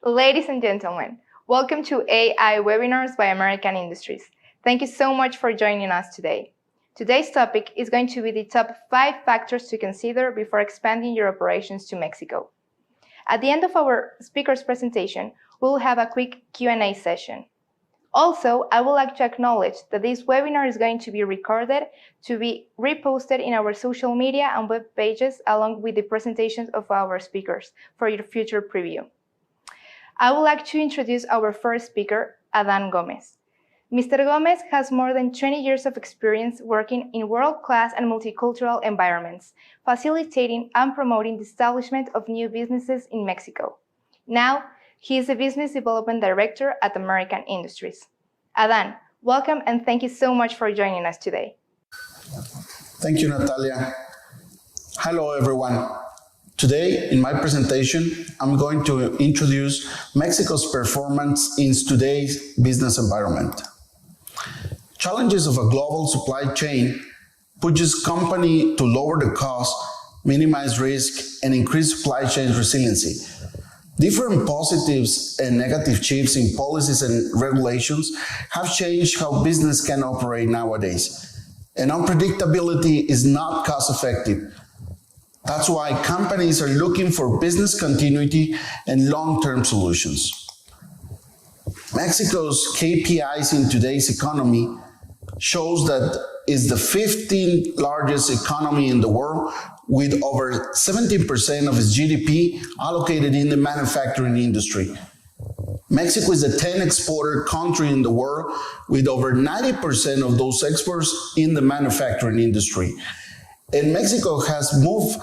Ladies and gentlemen, welcome to AI Webinars by American Industries. Thank you so much for joining us today. Today's topic is going to be the top 5 factors to consider before expanding your operations to Mexico. At the end of our speaker's presentation, we will have a quick Q&A session. Also, I would like to acknowledge that this webinar is going to be recorded to be reposted in our social media and web pages along with the presentations of our speakers for your future preview. I would like to introduce our first speaker, Adán Gómez. Mr. Gómez has more than 20 years of experience working in world-class and multicultural environments, facilitating and promoting the establishment of new businesses in Mexico. Now, he is a Business Development Director at American Industries. Adán, welcome and thank you so much for joining us today. Thank you, Natalia. Hello, everyone. Today, in my presentation, I'm going to introduce Mexico's performance in today's business environment. Challenges of a global supply chain pushes companies to lower the cost, minimize risk, and increase supply chain resiliency. Different positives and negative shifts in policies and regulations have changed how business can operate nowadays. And unpredictability is not cost-effective. That's why companies are looking for business continuity and long-term solutions. Mexico's KPIs in today's economy shows that it's the 15th largest economy in the world, with over 17% of its GDP allocated in the manufacturing industry. Mexico is the 10th exporter country in the world, with over 90% of those exports in the manufacturing industry. And Mexico has moved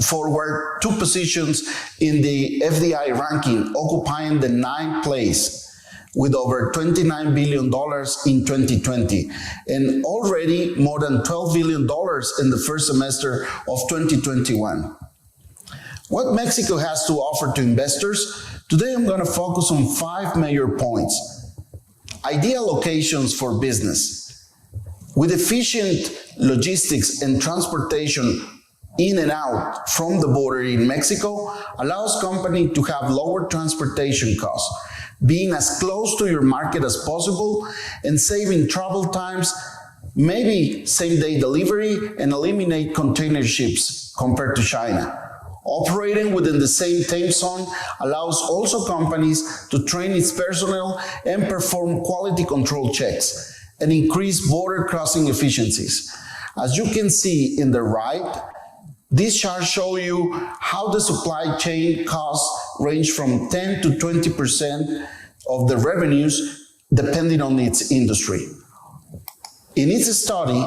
forward 2 positions in the FDI ranking, occupying the 9th place with over $29 billion in 2020, and already more than $12 billion in the first semester of 2021. What Mexico has to offer to investors? Today I'm going to focus on 5 major points. Ideal locations for business. With efficient logistics and transportation in and out from the border in Mexico allows companies to have lower transportation costs, being as close to your market as possible and saving travel times, maybe same-day delivery, and eliminate container ships compared to China. Operating within the same time zone allows also companies to train its personnel and perform quality control checks and increase border crossing efficiencies. As you can see in the right, this chart shows you how the supply chain costs range from 10 to 20% of the revenues depending on its industry. In its study,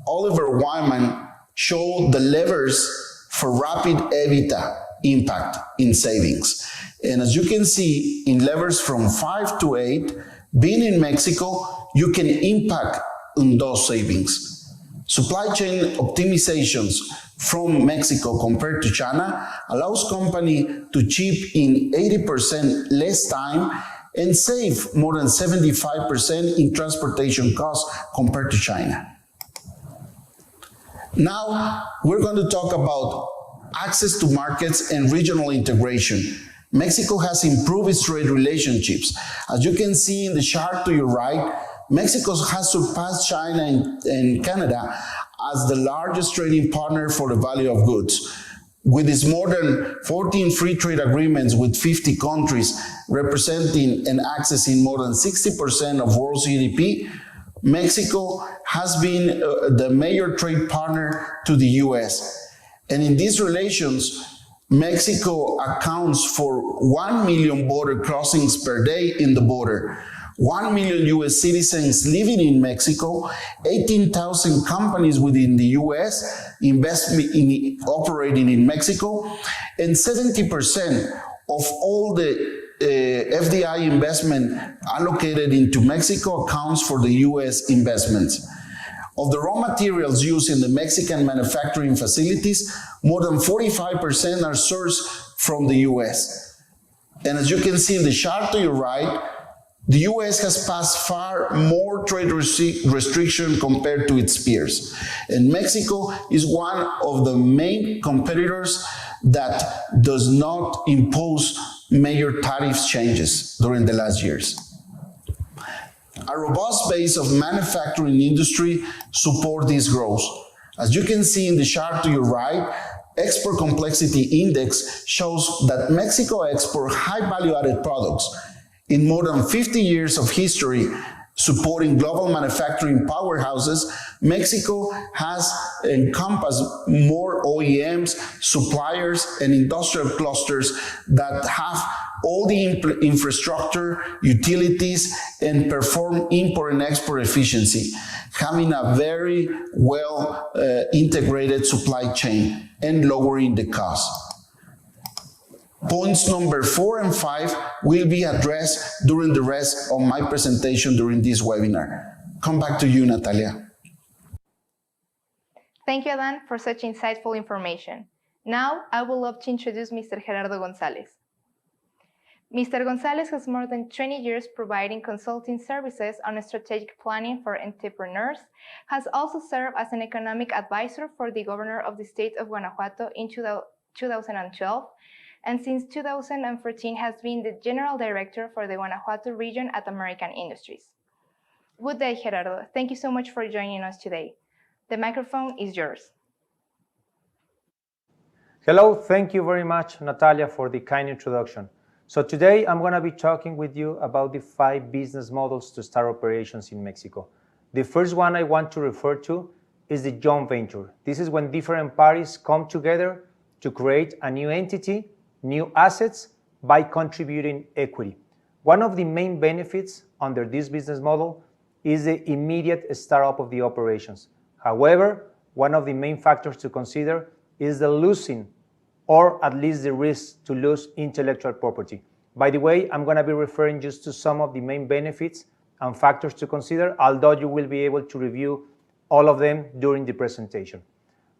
Oliver Wyman showed the levers for rapid EBITDA impact in savings. And as you can see, in levers from 5 to 8, being in Mexico, you can impact on those savings. Supply chain optimizations from Mexico compared to China allows companies to chip in 80% less time and save more than 75% in transportation costs compared to China. Now, we're going to talk about access to markets and regional integration. Mexico has improved its trade relationships. As you can see in the chart to your right, Mexico has surpassed China and Canada as the largest trading partner for the value of goods. With its more than 14 free trade agreements with 50 countries representing and accessing more than 60% of world GDP, Mexico has been the major trade partner to the US. And in these relations, Mexico accounts for 1 million border crossings per day in the border, 1 million US citizens living in Mexico, 18,000 companies within the US operating in Mexico, and 70% of all the FDI investment allocated into Mexico accounts for the US investments. Of the raw materials used in the Mexican manufacturing facilities, more than 45% are sourced from the US. And as you can see in the chart to your right, the US has passed far more trade restriction compared to its peers. And Mexico is one of the main competitors that does not impose major tariff changes during the last years. A robust base of manufacturing industry support this growth. As you can see in the chart to your right, Export Complexity Index shows that Mexico exports high value-added products. In more than 50 years of history supporting global manufacturing powerhouses, Mexico has encompassed more OEMs, suppliers, and industrial clusters that have all the infrastructure, utilities, and perform import and export efficiency, having a very well integrated supply chain and lowering the cost. Points number 4 and 5 will be addressed during the rest of my presentation during this webinar. Come back to you, Natalia. Thank you, Adan, for such insightful information. Now, I would love to introduce Mr. Gerardo Gonzalez. Mr. Gonzalez has more than 20 years providing consulting services on strategic planning for entrepreneurs, has also served as an economic advisor for the governor of the state of Guanajuato in 2012, and since 2014 has been the General Director for the Guanajuato region at American Industries. Good day, Gerardo. Thank you so much for joining us today. The microphone is yours. Hello, thank you very much, Natalia, for the kind introduction. So today I'm going to be talking with you about the 5 business models to start operations in Mexico. The first one I want to refer to is the joint venture. This is when different parties come together to create a new entity, new assets by contributing equity. One of the main benefits under this business model is the immediate startup of the operations. However, one of the main factors to consider is the losing or at least the risk to lose intellectual property. By the way, I'm going to be referring just to some of the main benefits and factors to consider, although you will be able to review all of them during the presentation.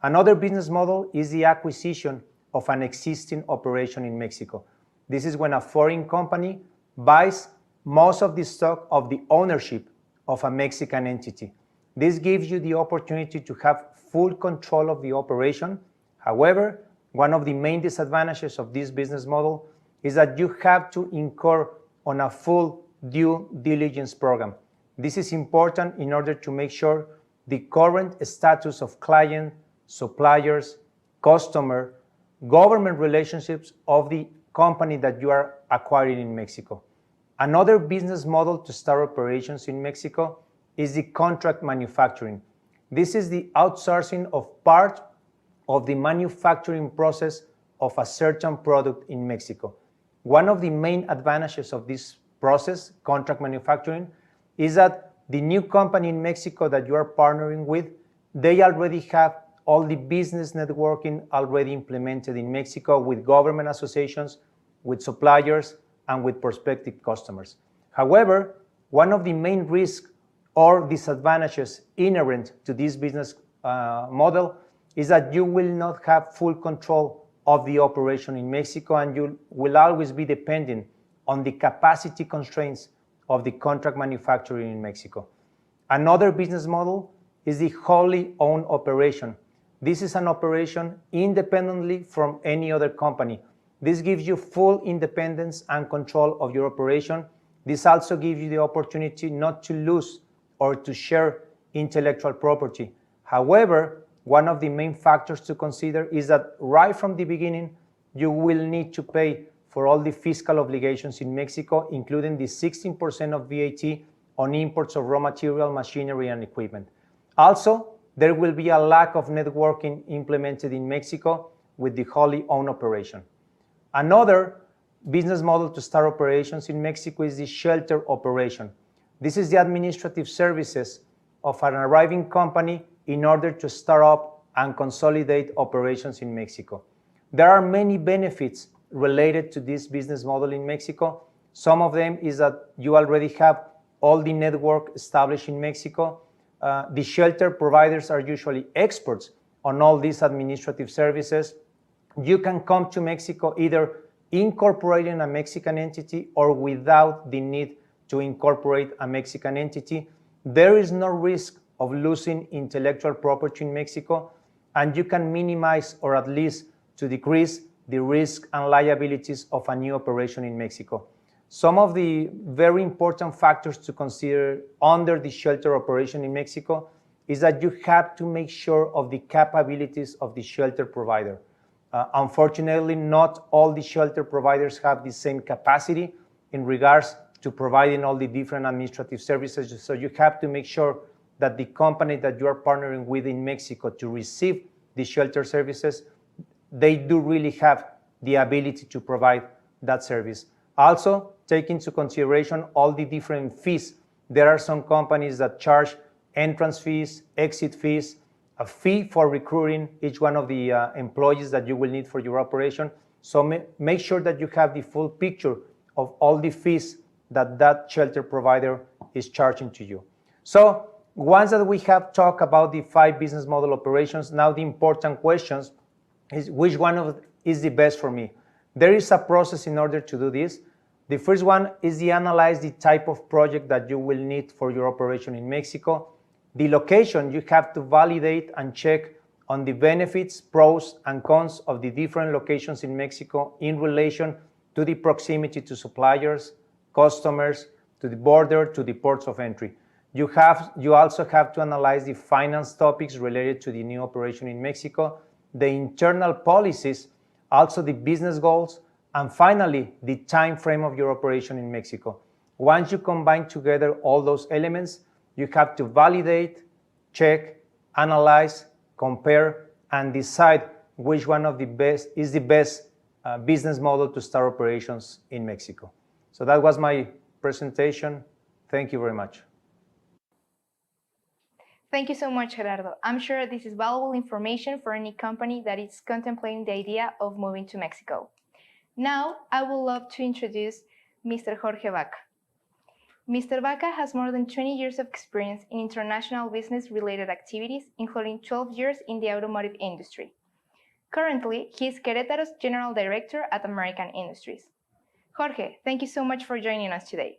Another business model is the acquisition of an existing operation in Mexico. This is when a foreign company buys most of the stock of the ownership of a Mexican entity. This gives you the opportunity to have full control of the operation. However, one of the main disadvantages of this business model is that you have to incur on a full due diligence program. This is important in order to make sure the current status of client, suppliers, customer, government relationships of the company that you are acquiring in Mexico. Another business model to start operations in Mexico is the contract manufacturing. This is the outsourcing of part of the manufacturing process of a certain product in Mexico. One of the main advantages of this process, contract manufacturing, is that the new company in Mexico that you are partnering with, they already have all the business networking already implemented in Mexico with government associations, with suppliers, and with prospective customers. However, one of the main risks or disadvantages inherent to this business model is that you will not have full control of the operation in Mexico, and you will always be dependent on the capacity constraints of the contract manufacturing in Mexico. Another business model is the wholly owned operation. This is an operation independently from any other company. This gives you full independence and control of your operation. This also gives you the opportunity not to lose or to share intellectual property. However, one of the main factors to consider is that right from the beginning, you will need to pay for all the fiscal obligations in Mexico, including the 16% of VAT on imports of raw material, machinery, and equipment. Also, there will be a lack of networking implemented in Mexico with the wholly owned operation. Another business model to start operations in Mexico is the shelter operation. This is the administrative services of an arriving company in order to start up and consolidate operations in Mexico. There are many benefits related to this business model in Mexico. Some of them is that you already have all the network established in Mexico. The shelter providers are usually experts on all these administrative services. You can come to Mexico either incorporating a Mexican entity or without the need to incorporate a Mexican entity. There is no risk of losing intellectual property in Mexico, and you can minimize or at least to decrease the risks and liabilities of a new operation in Mexico. Some of the very important factors to consider under the shelter operation in Mexico is that you have to make sure of the capabilities of the shelter provider. Unfortunately, not all the shelter providers have the same capacity in regards to providing all the different administrative services. So you have to make sure that the company that you are partnering with in Mexico to receive the shelter services, they do really have the ability to provide that service. Also, take into consideration all the different fees. There are some companies that charge entrance fees, exit fees, a fee for recruiting each one of the employees that you will need for your operation. So make sure that you have the full picture of all the fees that shelter provider is charging to you. So once that we have talked about the 5 business model operations, now the important questions is which one is the best for me? There is a process in order to do this. The first one is to analyze the type of project that you will need for your operation in Mexico. The location, you have to validate and check on the benefits, pros, and cons of the different locations in Mexico in relation to the proximity to suppliers, customers, to the border, to the ports of entry. You also have to analyze the finance topics related to the new operation in Mexico, the internal policies, also the business goals, and finally, the time frame of your operation in Mexico. Once you combine together all those elements, you have to validate, check, analyze, compare, and decide which one of the best is the best business model to start operations in Mexico. So that was my presentation. Thank you very much. Thank you so much, Gerardo. I'm sure this is valuable information for any company that is contemplating the idea of moving to Mexico. Now, I would love to introduce Mr. Jorge Vaca. Mr. Vaca has more than 20 years of experience in international business-related activities, including 12 years in the automotive industry. Currently, he is Querétaro's General Director at American Industries. Jorge, thank you so much for joining us today.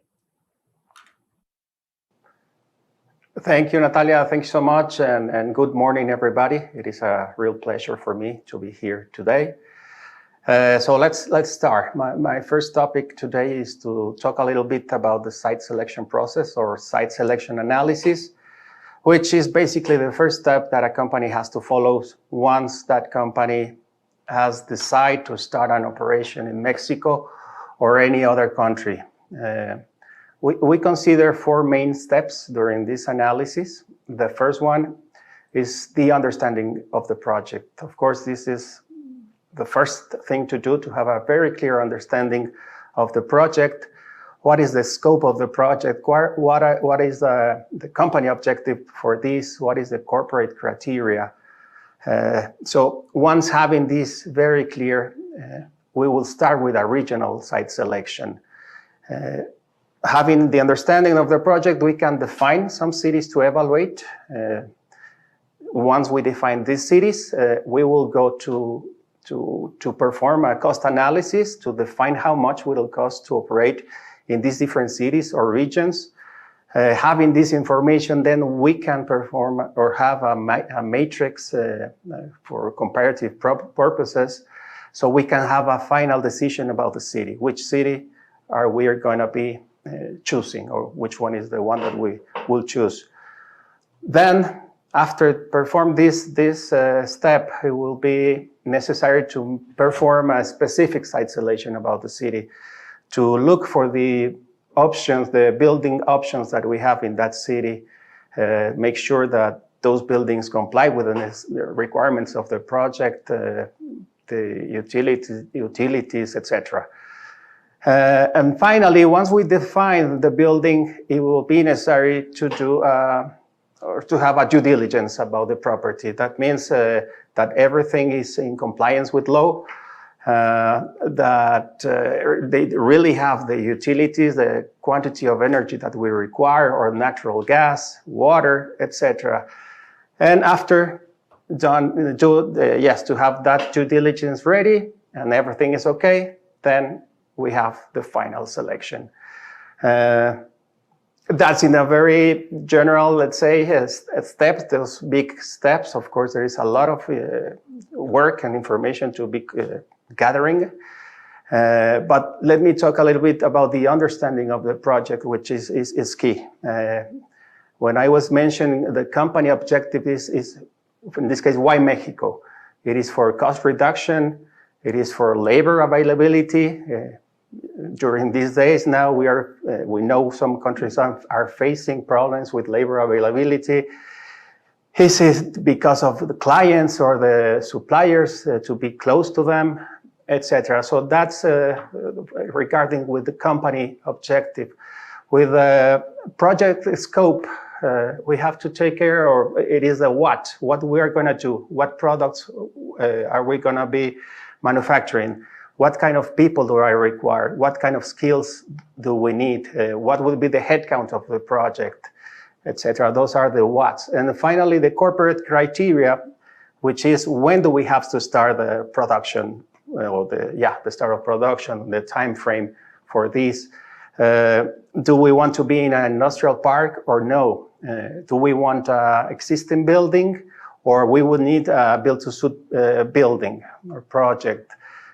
Thank you, Natalia. Thanks so much, and good morning, everybody. It is a real pleasure for me to be here today. So let's start. My first topic today is to talk a little bit about the site selection process or site selection analysis, which is basically the first step that a company has to follow once that company has decided to start an operation in Mexico or any other country. We consider 4 main steps during this analysis. The first one is the understanding of the project. Of course, this is the first thing to do, to have a very clear understanding of the project. What is the scope of the project? What is the company objective for this? What is the corporate criteria? So once having this very clear, we will start with a regional site selection. Having the understanding of the project, we can define some cities to evaluate. Once we define these cities, we will go to perform a cost analysis to define how much will it cost to operate in these different cities or regions. Having this information, then we can perform or have a matrix for comparative purposes, so we can have a final decision about the city. Which city are we going to be choosing, or which one is the one that we will choose? Then, after perform this step, it will be necessary to perform a specific site selection about the city, to look for the options, the building options that we have in that city, make sure that those buildings comply with the requirements of the project, the utilities, etc. And finally, once we define the building, it will be necessary to do or to have a due diligence about the property. That means that everything is in compliance with law, that they really have the utilities, the quantity of energy that we require, or natural gas, water, etc. And after done, to have that due diligence ready and everything is okay, then we have the final selection. That's in a very general, let's say, steps, those big steps. Of course, there is a lot of work and information to be gathering. But let me talk a little bit about the understanding of the project, which is key. When I was mentioning the company objective is, in this case, why Mexico? It is for cost reduction. It is for labor availability. During these days now, we know some countries are facing problems with labor availability. This is because of the clients or the suppliers to be close to them, etc. So that's regarding with the company objective. With the project scope, we have to take care, or it is a what we are going to do, what products are we going to be manufacturing, what kind of people do I require, what kind of skills do we need, what will be the headcount of the project, etc. Those are the whats. And finally, the corporate criteria, which is when do we have to start the production, or the start of production, the time frame for this. Do we want to be in an industrial park or no? Do we want an existing building, or we would need a build-to-suit building or project?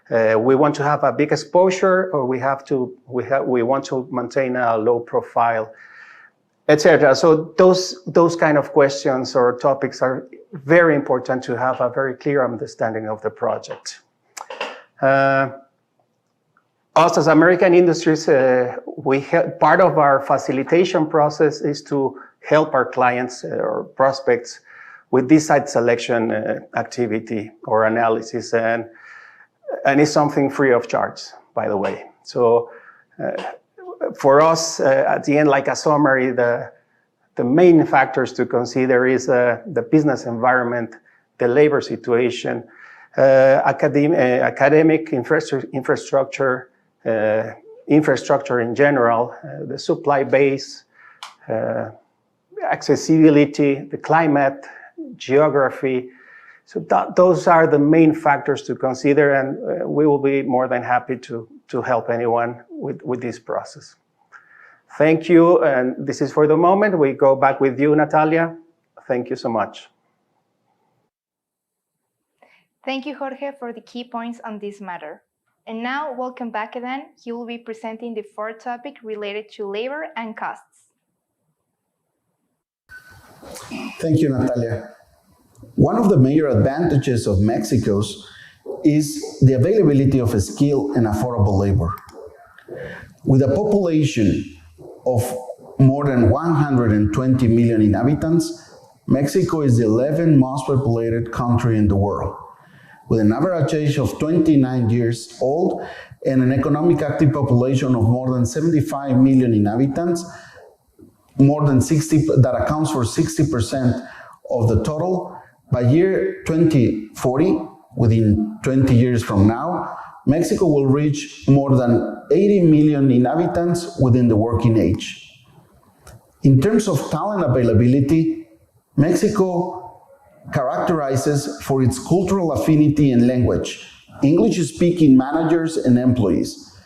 We want to have a big exposure, or we want to maintain a low profile, etc. So those kind of questions or topics are very important to have a very clear understanding of the project. Us as American Industries, part of our facilitation process is to help our clients or prospects with this site selection activity or analysis, and it's something free of charge, by the way. So for us, at the end, like a summary, the main factors to consider is the business environment, the labor situation, academic infrastructure, infrastructure in general, the supply base, accessibility, the climate, geography. So those are the main factors to consider, and we will be more than happy to help anyone with this process. Thank you, and this is for the moment. We go back with you, Natalia. Thank you so much. Thank you, Jorge, for the key points on this matter. And now, welcome back again. He will be presenting the fourth topic related to labor and costs. Thank you, Natalia. One of the major advantages of Mexico's is the availability of skilled and affordable labor. With a population of more than 120 million inhabitants, Mexico is the 11th most populated country in the world. With an average age of 29 years old and an economic active population of more than 75 million inhabitants, that accounts for 60% of the total. By year 2040, within 20 years from now, Mexico will reach more than 80 million inhabitants within the working age. In terms of talent availability, Mexico characterizes for its cultural affinity and language, English-speaking managers and employees.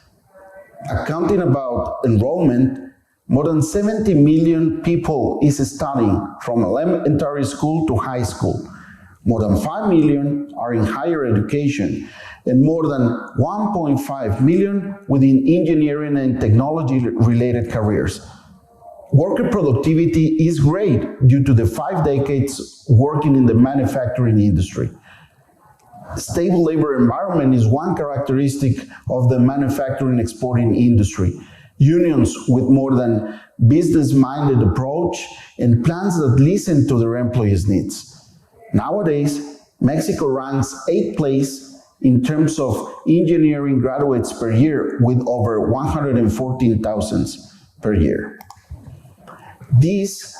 Accounting about enrollment, more than 70 million people is studying from elementary school to high school. More than 5 million are in higher education, and more than 1.5 million within engineering and technology-related careers. Worker productivity is great due to the 5 decades working in the manufacturing industry. Stable labor environment is one characteristic of the manufacturing exporting industry. Unions with more than business-minded approach and plans that listen to their employees' needs. Nowadays, Mexico ranks 8th place in terms of engineering graduates per year with over 114,000 per year. This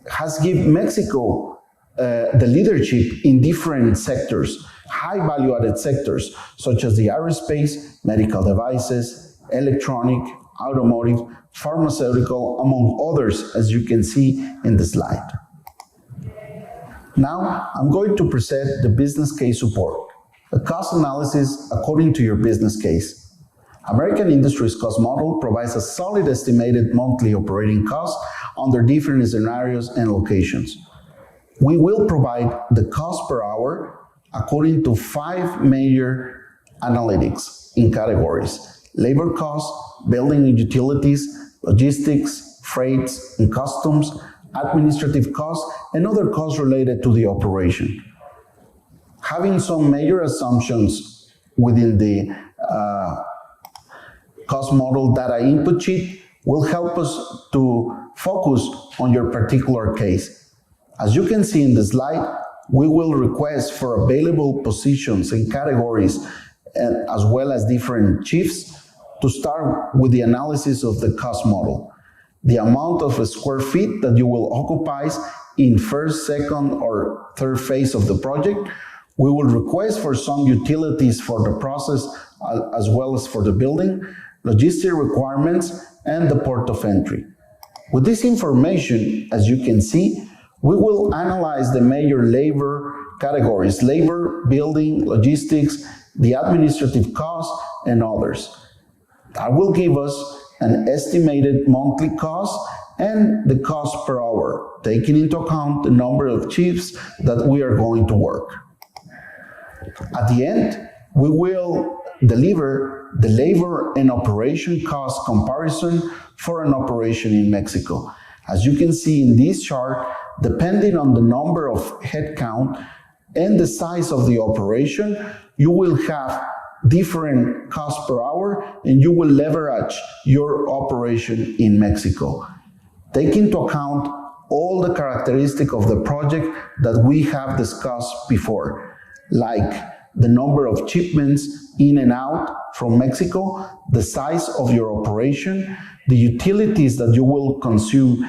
has given Mexico the leadership in different sectors, high value-added sectors, such as the aerospace, medical devices, electronic, automotive, pharmaceutical, among others, as you can see in the slide. Now, I'm going to present the business case support, a cost analysis according to your business case. American Industries cost model provides a solid estimated monthly operating cost under different scenarios and locations. We will provide the cost per hour according to 5 major analytics in categories: labor costs, building and utilities, logistics, freights and customs, administrative costs, and other costs related to the operation. Having some major assumptions within the cost model data input sheet will help us to focus on your particular case. As you can see in the slide, we will request for available positions and categories, as well as different shifts, to start with the analysis of the cost model. The amount of square feet that you will occupy in first, second, or third phase of the project. We will request for some utilities for the process as well as for the building, logistic requirements, and the port of entry. With this information, as you can see, we will analyze the major labor categories: labor, building, logistics, the administrative costs, and others. That will give us an estimated monthly cost and the cost per hour, taking into account the number of shifts that we are going to work. At the end, we will deliver the labor and operation cost comparison for an operation in Mexico. As you can see in this chart, depending on the number of headcount and the size of the operation, you will have different cost per hour and you will leverage your operation in Mexico. Take into account all the characteristics of the project that we have discussed before, like the number of shipments in and out from Mexico, the size of your operation, the utilities that you will consume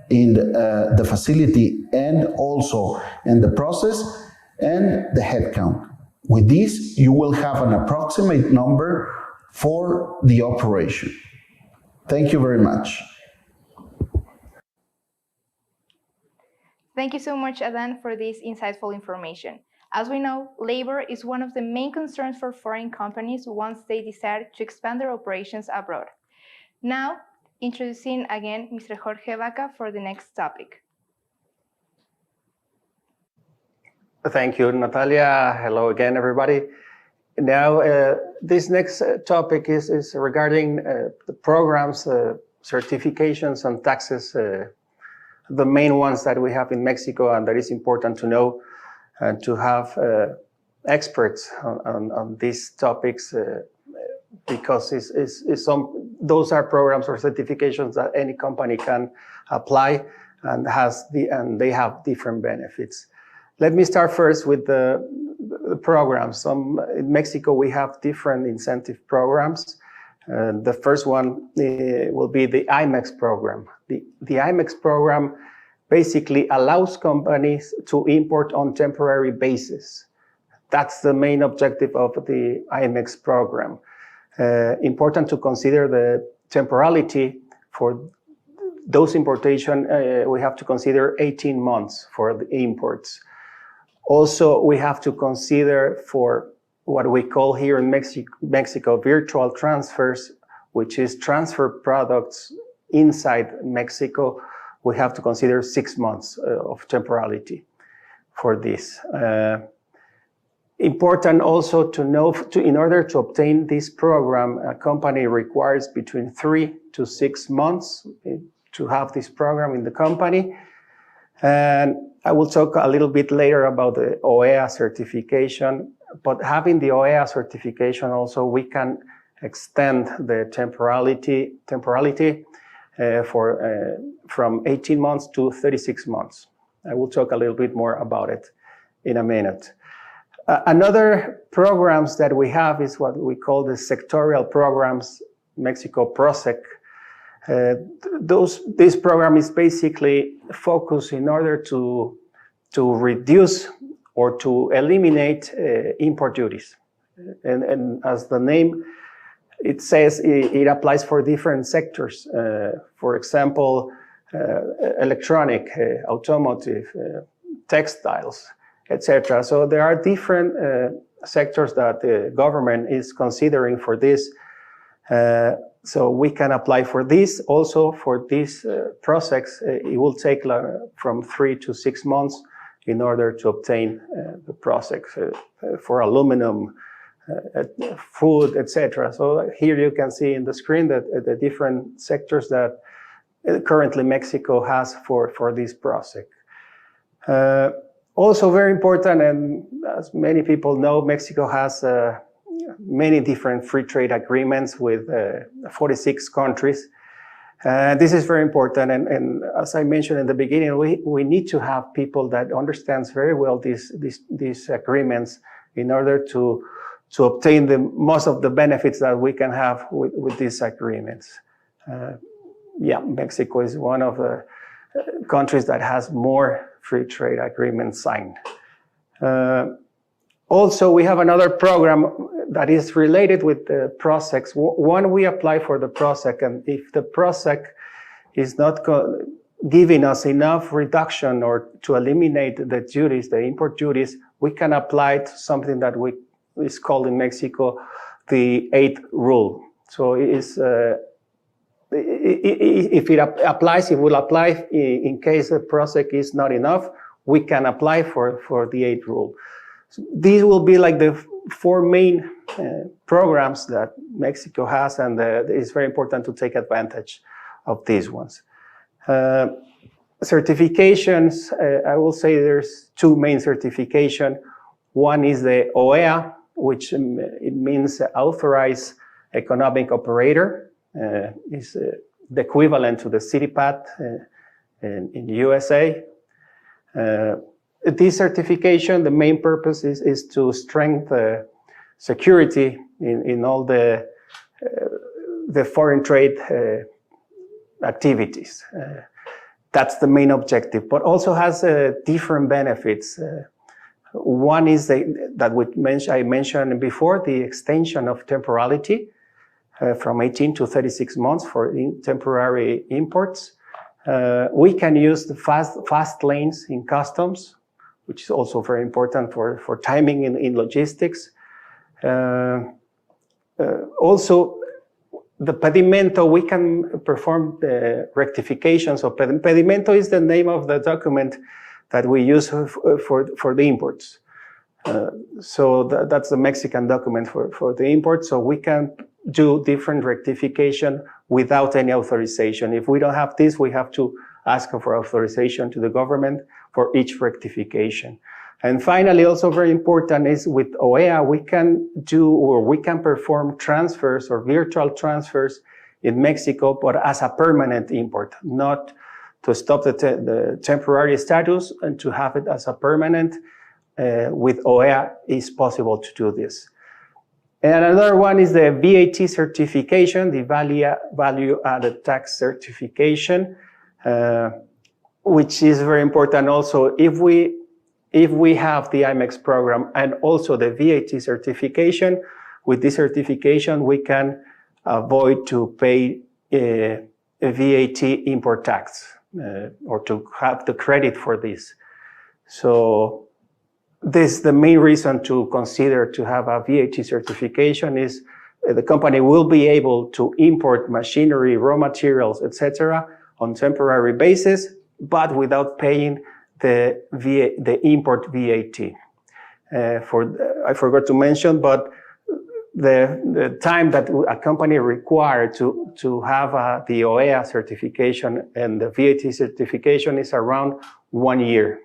in the facility and also in the process, and the headcount. With this, you will have an approximate number for the operation. Thank you very much. Thank you so much, Adan, for this insightful information. As we know, labor is one of the main concerns for foreign companies once they decide to expand their operations abroad. Now, introducing again Mr. Jorge Vaca for the next topic. Thank you, Natalia. Hello again, everybody. Now, this next topic is regarding the programs, certifications, and taxes, the main ones that we have in Mexico, and that is important to know and to have experts on these topics because those are programs or certifications that any company can apply and they have different benefits. Let me start first with the programs. In Mexico, we have different incentive programs. The first one will be the IMEX program. The IMEX program basically allows companies to import on temporary basis. That's the main objective of the IMEX program. Important to consider the temporality for those importation. We have to consider 18 months for the imports. Also, we have to consider for what we call here in Mexico virtual transfers, which is transfer products inside Mexico. We have to consider 6 months of temporality for this. Important also to know, in order to obtain this program, a company requires between 3 to 6 months to have this program in the company. And I will talk a little bit later about the OEA certification, but having the OEA certification also, we can extend the temporality from 18 months to 36 months. I will talk a little bit more about it in a minute. Another programs that we have is what we call the sectorial programs, Mexico PROSEC. This program is basically focused in order to reduce or to eliminate import duties. And as the name, it says it applies for different sectors. For example, electronic, automotive, textiles, etc. So there are different sectors that the government is considering for this. So we can apply for this. Also for this process, it will take from 3 to 6 months in order to obtain the process for aluminum, food, etc. So here you can see in the screen that the different sectors that currently Mexico has for this project. Also very important, and as many people know, Mexico has many different free trade agreements with 46 countries. This is very important, and as I mentioned in the beginning, we need to have people that understands very well these agreements in order to obtain the most of the benefits that we can have with these agreements. Mexico is one of the countries that has more free trade agreements signed. Also, we have another program that is related with the PROSEC. One, we apply for the PROSEC, and if the PROSEC is not giving us enough reduction or to eliminate the duties, the import duties, we can apply to something that is called in Mexico the 8th rule. So it is, if it applies, it will apply in case the PROSEC is not enough. We can apply for the 8th rule. So these will be like the 4 main programs that Mexico has, and it's very important to take advantage of these ones. Certifications, I will say there's 2 main certification. One is the OEA, which it means Authorized Economic Operator. Is the equivalent to the CITIPAT in USA. This certification, the main purpose is to strengthen security in all the foreign trade activities. That's the main objective, but also has different benefits. One is that I mentioned before, the extension of temporality from 18 to 36 months for temporary imports. We can use the fast lanes in customs, which is also very important for timing in logistics. Also, the pedimento, we can perform the rectifications. So pedimento is the name of the document that we use for the imports. So that's the Mexican document for the import. So we can do different rectification without any authorization. If we don't have this, we have to ask for authorization to the government for each rectification. And finally, also very important is with OEA, we can perform transfers or virtual transfers in Mexico, but as a permanent import, not to stop the temporary status and to have it as a permanent. With OEA, it's possible to do this. And another one is the VAT certification, the value added tax certification, which is very important also. If we have the IMEX program and also the VAT certification, with this certification, we can avoid to pay a VAT import tax or to have the credit for this. So this, the main reason to consider to have a VAT certification is the company will be able to import machinery, raw materials, etc. on temporary basis, but without paying the import VAT. I forgot to mention, but the time that a company required to have the OEA certification and the VAT certification is around 1 year.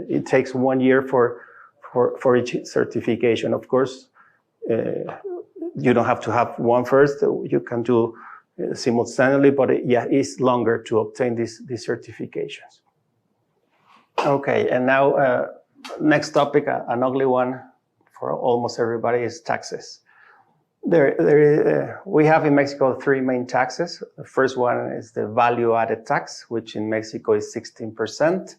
It takes 1 year for each certification. Of course, you don't have to have one first. You can do simultaneously, but it's longer to obtain these certifications. Okay, and now next topic, an ugly one for almost everybody, is taxes. We have in Mexico 3 main taxes. The first one is the value-added tax, which in Mexico is 16%.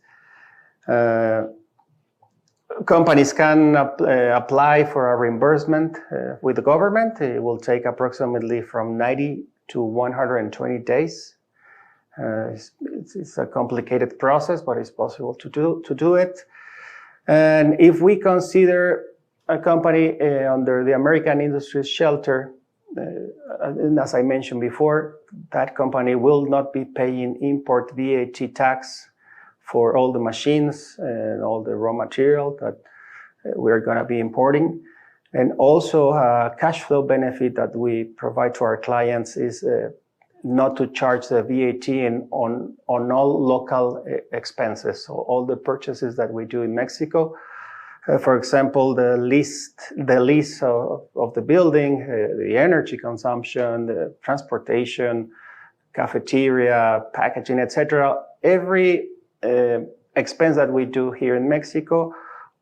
Companies can apply for a reimbursement with the government. It will take approximately from 90 to 120 days. It's a complicated process, but it's possible to do it. And if we consider a company under the American Industries Shelter, and as I mentioned before, that company will not be paying import VAT tax for all the machines and all the raw material that we're going to be importing. And also a cash flow benefit that we provide to our clients is not to charge the VAT on all local expenses. So all the purchases that we do in Mexico, for example, the lease of the building, the energy consumption, the transportation, cafeteria, packaging, etc. Every expense that we do here in Mexico,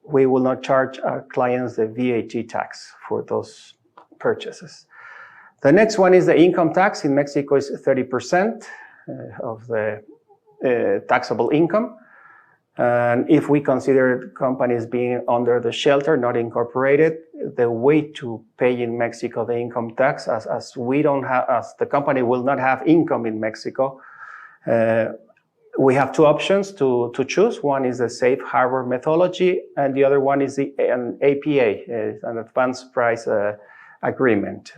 we will not charge our clients the VAT tax for those purchases. The next one is the income tax. In Mexico, is 30% of the taxable income. And if we consider companies being under the shelter, not incorporated, the way to pay in Mexico the income tax, as we don't have, as the company will not have income in Mexico, we have two options to choose. One is the safe harbor methodology, and the other one is an APA, an advanced price agreement.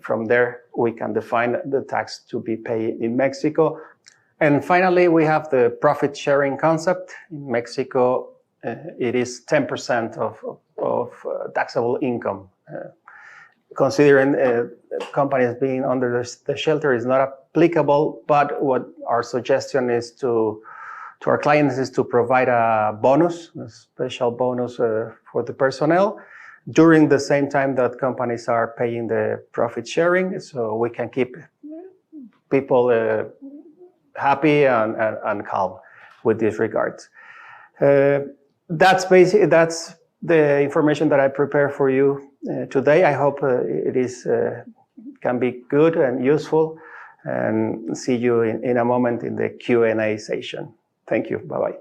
From there, we can define the tax to be paid in Mexico. And finally, we have the profit sharing concept. In Mexico, it is 10% of taxable income. Considering companies being under the shelter is not applicable, but what our suggestion is to our clients is to provide a bonus, a special bonus for the personnel during the same time that companies are paying the profit sharing, so we can keep people happy and calm with this regard. That's the information that I prepare for you today. I hope it is can be good and useful, and see you in a moment in the Q&A session. Thank you. Bye-bye.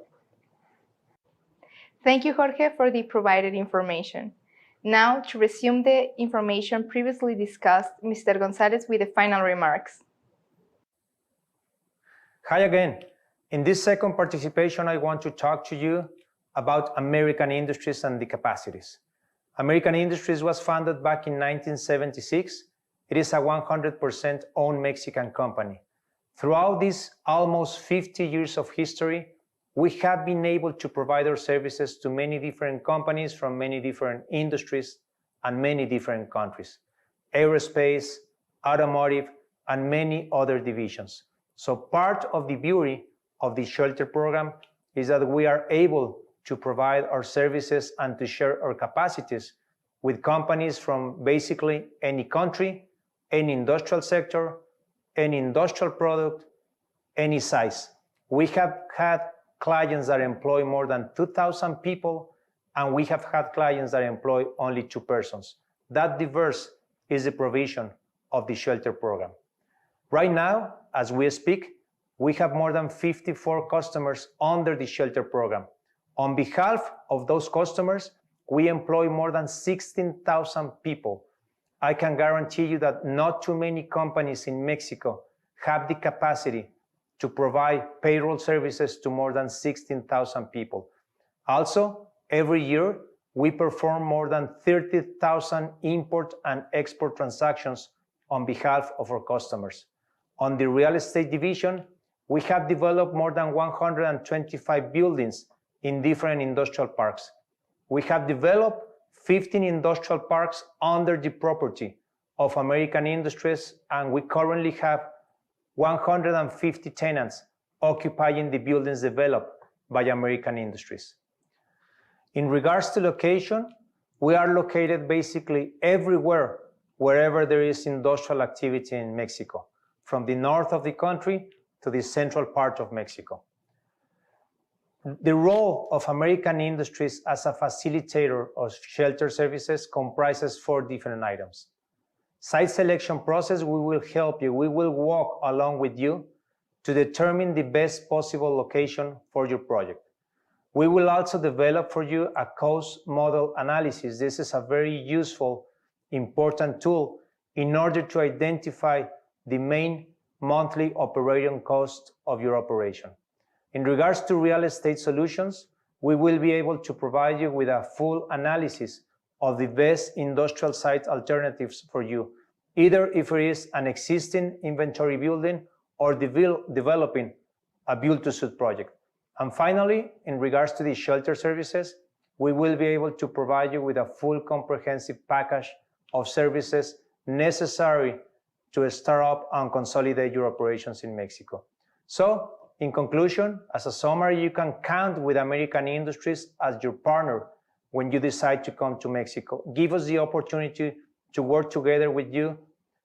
Thank you, Jorge, for the provided information. Now, to resume the information previously discussed, Mr. Gonzalez with the final remarks. Hi again. In this second participation, I want to talk to you about American Industries and the capacities. American Industries was founded back in 1976. It is a 100% owned Mexican company. Throughout these almost 50 years of history, we have been able to provide our services to many different companies from many different industries and many different countries, aerospace, automotive, and many other divisions. So part of the beauty of the shelter program is that we are able to provide our services and to share our capacities with companies from basically any country, any industrial sector, any industrial product, any size. We have had clients that employ more than 2,000 people, and we have had clients that employ only 2 persons. That diverse is the provision of the shelter program. Right now, as we speak, we have more than 54 customers under the shelter program. On behalf of those customers, we employ more than 16,000 people. I can guarantee you that not too many companies in Mexico have the capacity to provide payroll services to more than 16,000 people. Also, every year, we perform more than 30,000 import and export transactions on behalf of our customers. On the real estate division, we have developed more than 125 buildings in different industrial parks. We have developed 15 industrial parks under the property of American Industries, and we currently have 150 tenants occupying the buildings developed by American Industries. In regards to location, we are located basically everywhere, wherever there is industrial activity in Mexico, from the north of the country to the central part of Mexico. The role of American Industries as a facilitator of shelter services comprises 4 different items. Site selection process, we will help you. We will walk along with you to determine the best possible location for your project. We will also develop for you a cost model analysis. This is a very useful, important tool in order to identify the main monthly operating cost of your operation. In regards to real estate solutions, we will be able to provide you with a full analysis of the best industrial site alternatives for you, either if it is an existing inventory building or developing a build-to-suit project. And finally, in regards to the shelter services, we will be able to provide you with a full comprehensive package of services necessary to start up and consolidate your operations in Mexico. So, in conclusion, as a summary, you can count with American Industries as your partner when you decide to come to Mexico. Give us the opportunity to work together with you,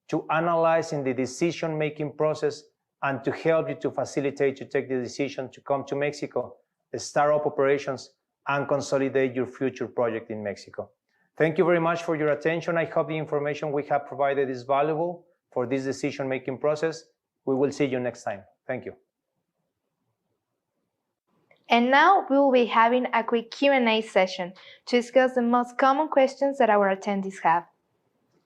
to analyze in the decision-making process, and to help you to facilitate to take the decision to come to Mexico, start up operations, and consolidate your future project in Mexico. Thank you very much for your attention. I hope the information we have provided is valuable for this decision-making process. We will see you next time. Thank you. And now we will be having a quick Q&A session to discuss the most common questions that our attendees have.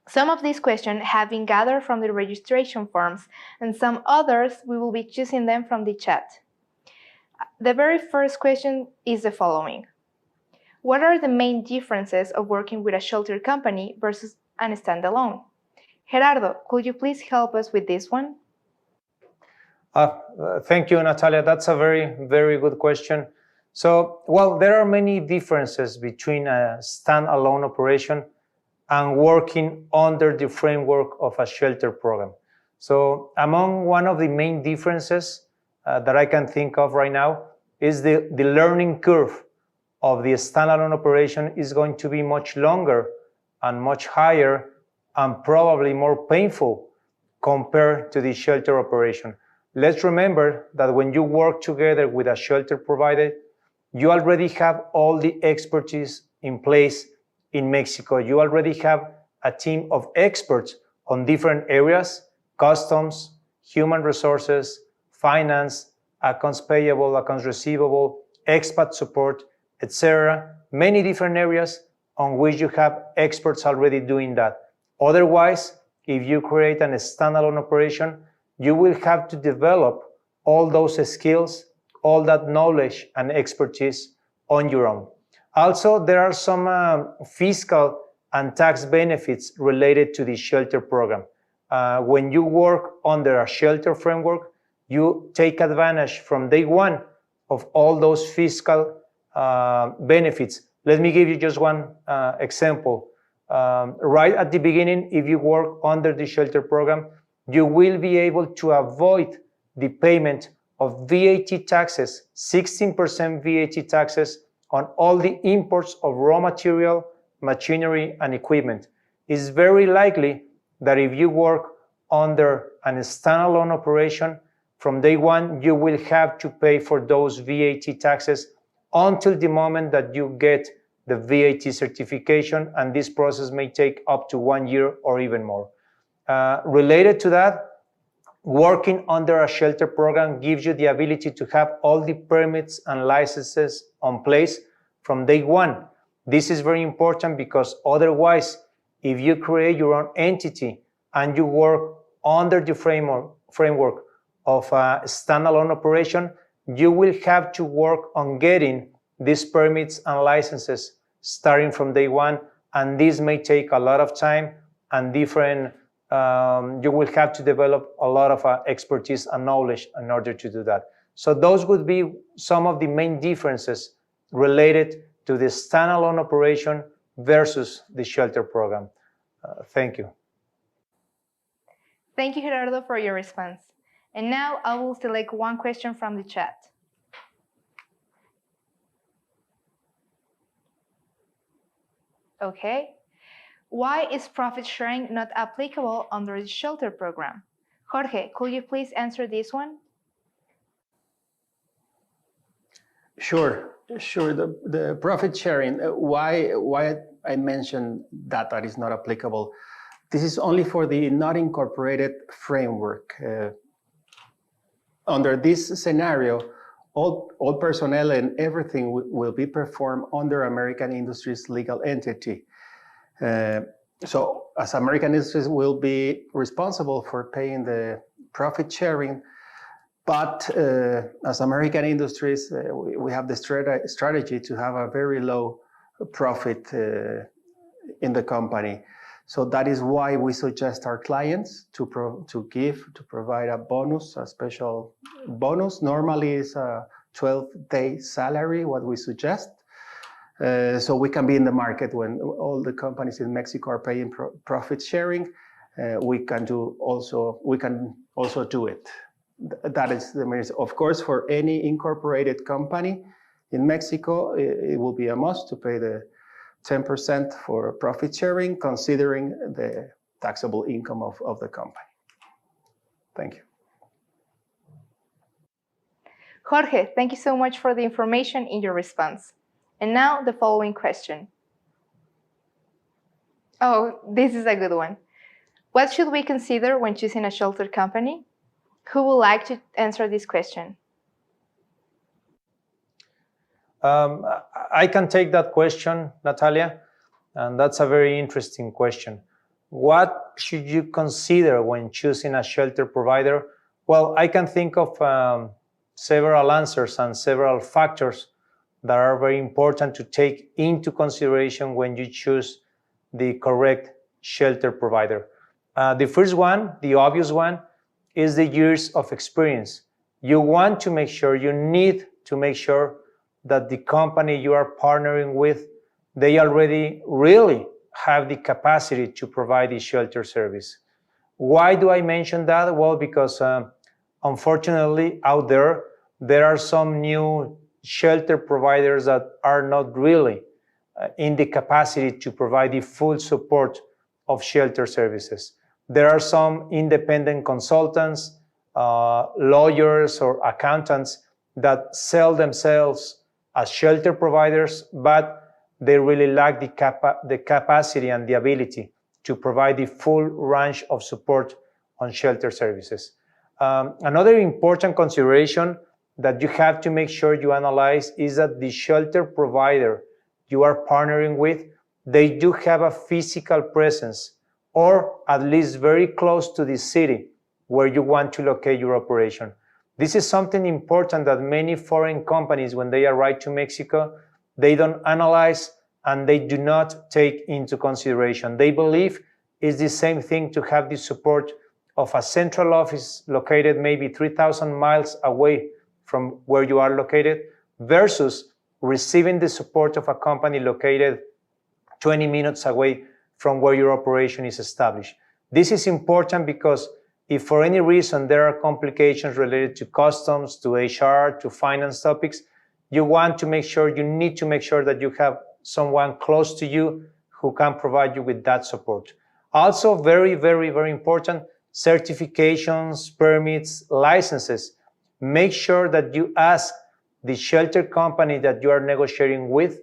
Some of these questions have been gathered from the registration forms, and some others we will be choosing them from the chat. The very first question is the following. What are the main differences of working with a shelter company versus a standalone? Gerardo, could you please help us with this one? Thank you, Natalia. That's a very, very good question. So, well, there are many differences between a standalone operation and working under the framework of a shelter program. So, among one of the main differences that I can think of right now is the learning curve of the standalone operation is going to be much longer and much higher and probably more painful compared to the shelter operation. Let's remember that when you work together with a shelter provider, you already have all the expertise in place in Mexico. You already have a team of experts on different areas: customs, human resources, finance, accounts payable, accounts receivable, expat support, etc. Many different areas on which you have experts already doing that. Otherwise, if you create a standalone operation, you will have to develop all those skills, all that knowledge and expertise on your own. Also, there are some fiscal and tax benefits related to the shelter program. When you work under a shelter framework, you take advantage from day one of all those fiscal benefits. Let me give you just one example. Right at the beginning, if you work under the shelter program, you will be able to avoid the payment of VAT taxes, 16% VAT taxes on all the imports of raw material, machinery, and equipment. It's very likely that if you work under a standalone operation, from day one, you will have to pay for those VAT taxes until the moment that you get the VAT certification, and this process may take up to 1 year or even more. Related to that, working under a shelter program gives you the ability to have all the permits and licenses on place from day one. This is very important because otherwise, if you create your own entity and you work under the framework of a standalone operation, you will have to work on getting these permits and licenses starting from day one, and this may take a lot of time and you will have to develop a lot of expertise and knowledge in order to do that. So those would be some of the main differences related to the standalone operation versus the shelter program. Thank you. Thank you, Gerardo, for your response. And now I will select one question from the chat. Okay. Why is profit sharing not applicable under the shelter program? Jorge, could you please answer this one? Sure. The profit sharing, why I mentioned that is not applicable. This is only for the not incorporated framework. Under this scenario, all personnel and everything will be performed under American Industries legal entity. So as American Industries will be responsible for paying the profit sharing, but as American Industries, we have the strategy to have a very low profit in the company. So that is why we suggest our clients to provide a bonus, a special bonus. Normally is a 12-day salary, what we suggest. So we can be in the market when all the companies in Mexico are paying profit sharing. We can also do it. That is the means. Of course, for any incorporated company in Mexico, it will be a must to pay the 10% for profit sharing, considering the taxable income of the company. Thank you. Jorge, thank you so much for the information in your response. And now the following question. Oh, this is a good one. What should we consider when choosing a shelter company? Who would like to answer this question? I can take that question, Natalia, and that's a very interesting question. What should you consider when choosing a shelter provider? Well, I can think of several answers and several factors that are very important to take into consideration when you choose the correct shelter provider. The first one, the obvious one, is the years of experience. You need to make sure that the company you are partnering with, they already really have the capacity to provide the shelter service. Why do I mention that? Well, because unfortunately out there are some new shelter providers that are not really in the capacity to provide the full support of shelter services. There are some independent consultants, lawyers or accountants that sell themselves as shelter providers, but they really lack the capacity and the ability to provide the full range of support on shelter services. Another important consideration that you have to make sure you analyze is that the shelter provider you are partnering with, they do have a physical presence or at least very close to the city where you want to locate your operation. This is something important that many foreign companies, when they arrive to Mexico, they don't analyze and they do not take into consideration. They believe it's the same thing to have the support of a central office located maybe 3,000 miles away from where you are located versus receiving the support of a company located 20 minutes away from where your operation is established. This is important because if for any reason there are complications related to customs, to HR, to finance topics, you need to make sure that you have someone close to you who can provide you with that support. Also, very, very, very important, certifications, permits, licenses. Make sure that you ask the shelter company that you are negotiating with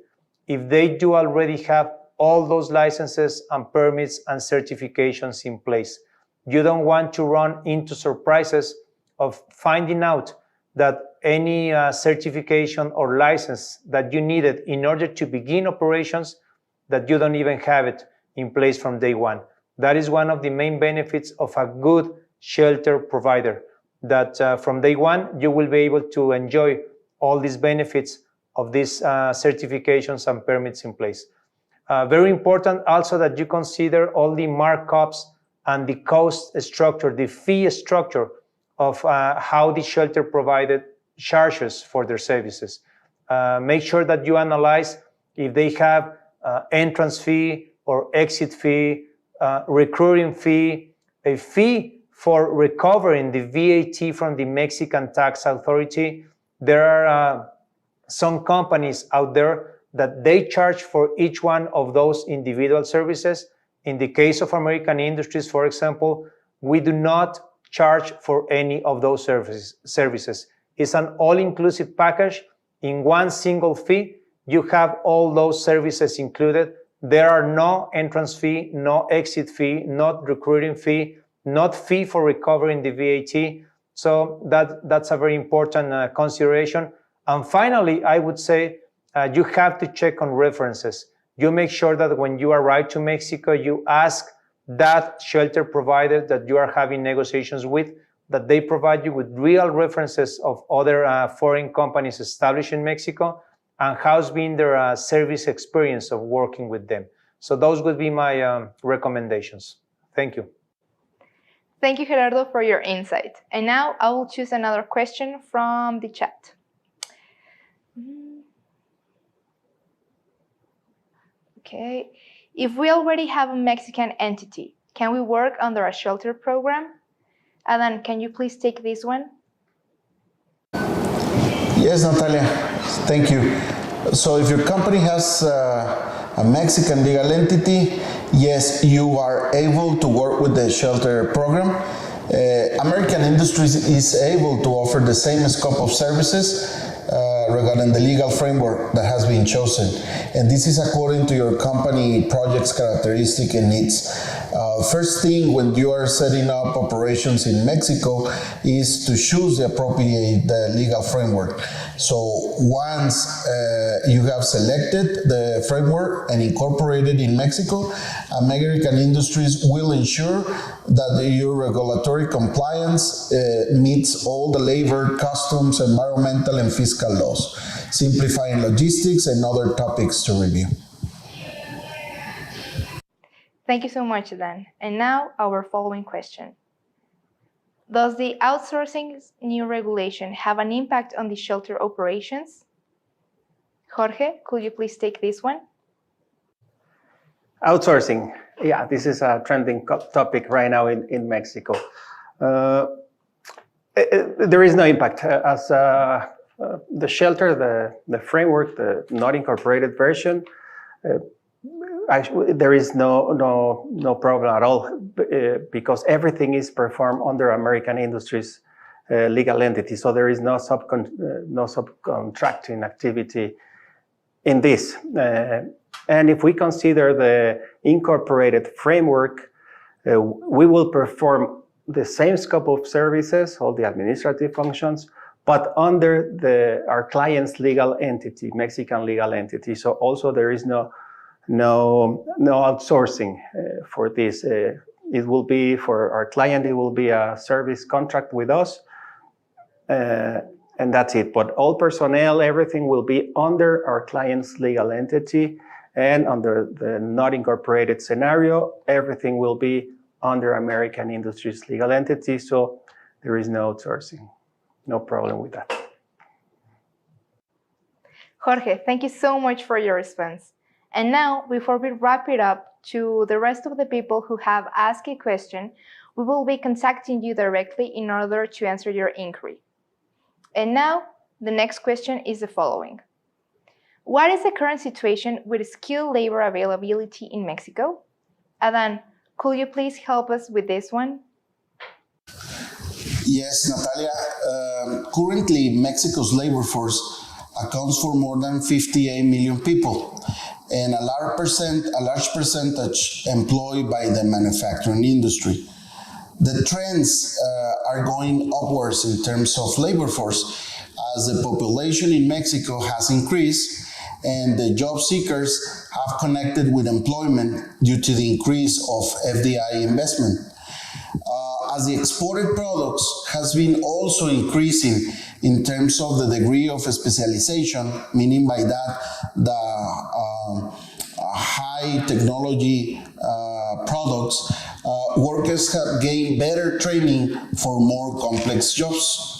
if they do already have all those licenses and permits and certifications in place. You don't want to run into surprises of finding out that any certification or license that you needed in order to begin operations, that you don't even have it in place from day one. That is one of the main benefits of a good shelter provider, that from day one, you will be able to enjoy all these benefits of these certifications and permits in place. Very important also that you consider all the markups and the cost structure, the fee structure of how the shelter provider charges for their services. Make sure that you analyze if they have entrance fee or exit fee, recurring fee, a fee for recovering the VAT from the Mexican tax authority. There are some companies out there that they charge for each one of those individual services. In the case of American Industries, for example, we do not charge for any of those services. It's an all-inclusive package. In one single fee, you have all those services included. There are no entrance fee, no exit fee, not recruiting fee, not fee for recovering the VAT. So that's a very important consideration. And finally, I would say you have to check on references. You make sure that when you arrive to Mexico, you ask that shelter provider that you are having negotiations with, that they provide you with real references of other foreign companies established in Mexico and how's been their service experience of working with them. So those would be my recommendations. Thank you. Thank you, Gerardo, for your insight. And now I will choose another question from the chat. Okay. If we already have a Mexican entity, can we work under a shelter program? Alan, can you please take this one? Yes, Natalia, thank you. So if your company has a Mexican legal entity, yes, you are able to work with the shelter program. American Industries is able to offer the same scope of services regarding the legal framework that has been chosen. And this is according to your company project's characteristic and needs. First thing when you are setting up operations in Mexico is to choose the appropriate legal framework. So once you have selected the framework and incorporated in Mexico, American Industries will ensure that your regulatory compliance meets all the labor, customs, environmental, and fiscal laws, simplifying logistics and other topics to review. Thank you so much, Dan. And now our following question. Does the outsourcing new regulation have an impact on the shelter operations? Jorge, could you please take this one? Outsourcing. Yeah, this is a trending topic right now in Mexico. There is no impact as the shelter, the framework, the not incorporated version. Actually, there is no problem at all because everything is performed under American Industries legal entity. So there is no subcontracting activity in this. And if we consider the incorporated framework, we will perform the same scope of services, all the administrative functions, but under our client's legal entity, Mexican legal entity. So also there is no outsourcing for this. It will be for our client, it will be a service contract with us, and that's it. But all personnel, everything will be under our client's legal entity, and under the not incorporated scenario, everything will be under American Industries legal entity. So there is no outsourcing, no problem with that. Jorge, thank you so much for your response. And now, before we wrap it up, to the rest of the people who have asked a question, we will be contacting you directly in order to answer your inquiry. And now, the next question is the following. What is the current situation with skilled labor availability in Mexico? Adan, could you please help us with this one? Yes, Natalia. Currently, Mexico's labor force accounts for more than 58 million people, and a large percentage employed by the manufacturing industry. The trends are going upwards in terms of labor force as the population in Mexico has increased and the job seekers have connected with employment due to the increase of FDI investment. As the exported products has been also increasing in terms of the degree of specialization, meaning by that the high technology products, workers have gained better training for more complex jobs.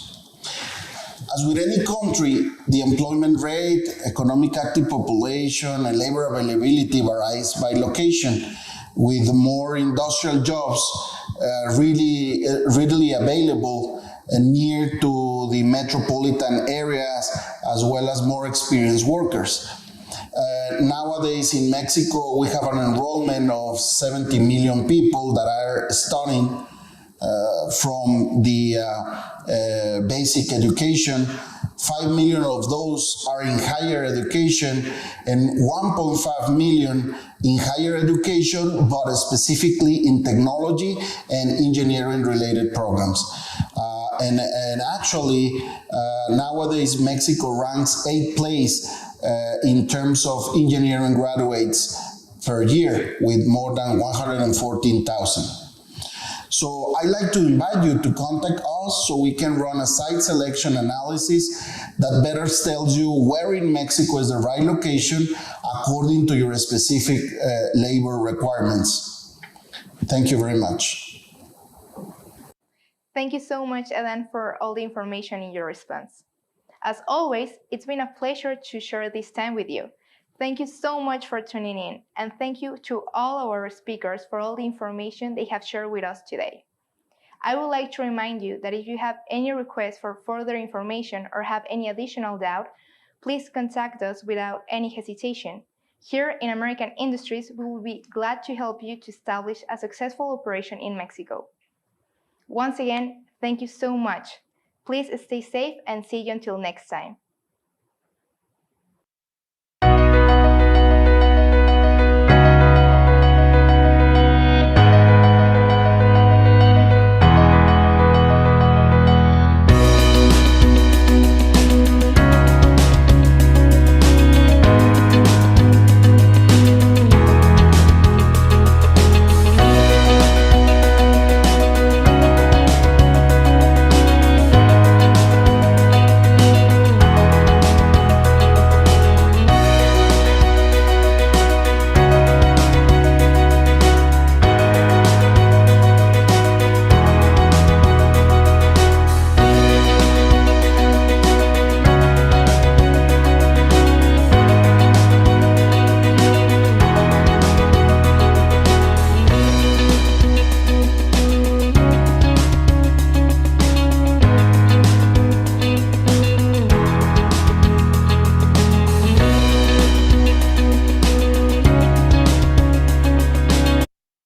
As with any country, the employment rate, economic active population, and labor availability varies by location, with more industrial jobs really readily available and near to the metropolitan areas, as well as more experienced workers. Nowadays in Mexico, we have an enrollment of 70 million people that are studying from the basic education. 5 million of those are in higher education and 1.5 million in higher education, but specifically in technology and engineering related programs. And actually, nowadays Mexico ranks 8th place in terms of engineering graduates per year with more than 114,000. So I'd like to invite you to contact us so we can run a site selection analysis that better tells you where in Mexico is the right location according to your specific labor requirements. Thank you very much. Thank you so much, Adan, for all the information in your response. As always, it's been a pleasure to share this time with you. Thank you so much for tuning in, and thank you to all our speakers for all the information they have shared with us today. I would like to remind you that if you have any requests for further information or have any additional doubt, please contact us without any hesitation. Here in American Industries, we will be glad to help you to establish a successful operation in Mexico. Once again, thank you so much. Please stay safe and see you until next time.